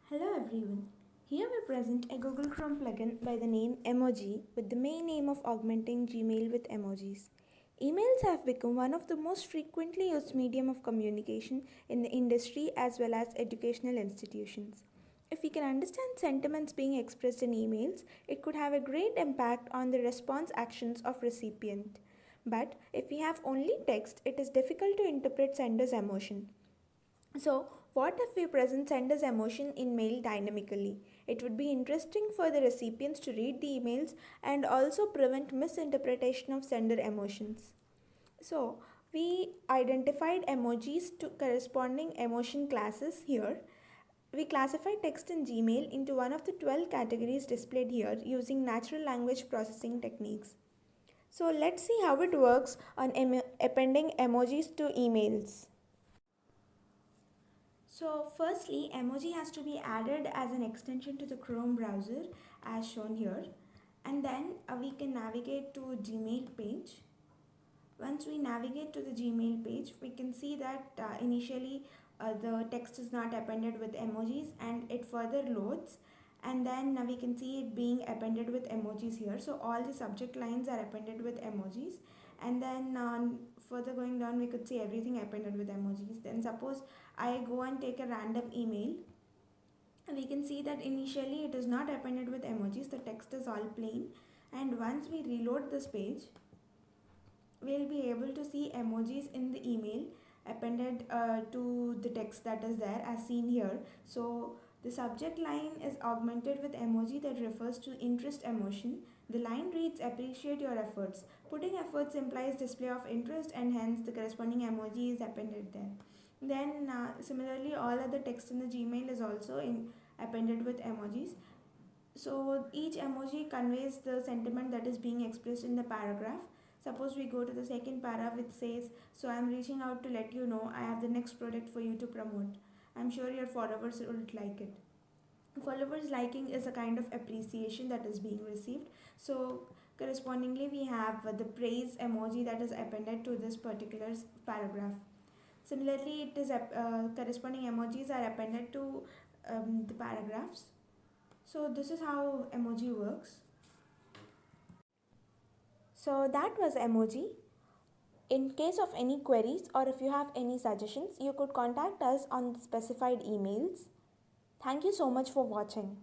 Hello everyone. Here we present a Google Chrome plugin by the name Emoji with the main aim of augmenting Gmail with emojis. Emails have become one of the most frequently used medium of communication in the industry as well as educational institutions. If we can understand sentiments being expressed in emails, it could have a great impact on the response actions of recipient. But if we have only text, it is difficult to interpret sender's emotion. So, what if we present sender's emotion in mail dynamically? It would be interesting for the recipients to read the emails and also prevent misinterpretation of sender emotions. So, we identified emojis to corresponding emotion classes here. We classify text in Gmail into one of the 12 categories displayed here using natural language processing techniques. So, let's see how it works on appending emojis to emails. So firstly, emoji has to be added as an extension to the Chrome browser as shown here, and then we can navigate to Gmail page. Once we navigate to the Gmail page, we can see that initially the text is not appended with emojis and it further loads, and then we can see it being appended with emojis here. So all the subject lines are appended with emojis, and then further going down we could see everything appended with emojis. Then suppose I go and take a random email, we can see that initially it is not appended with emojis, the text is all plain, and once we reload this page we'll be able to see emojis in the email appended to the text that is there as seen here. So the subject line is augmented with emoji that refers to interest emotion. The line reads appreciate your efforts. Putting efforts implies display of interest and hence the corresponding emoji is appended there. Then similarly all other text in the Gmail is also appended with emojis. So each emoji conveys the sentiment that is being expressed in the paragraph. Suppose we go to the second paragraph which says, so I am reaching out to let you know I have the next product for you to promote. I'm sure your followers would like it. Followers liking is a kind of appreciation that is being received. So correspondingly we have the praise emoji that is appended to this particular paragraph. Similarly, it is corresponding emojis are appended to the paragraphs. So this is how emoji works. So that was emoji. In case of any queries or if you have any suggestions, you could contact us on the specified emails. Thank you so much for watching.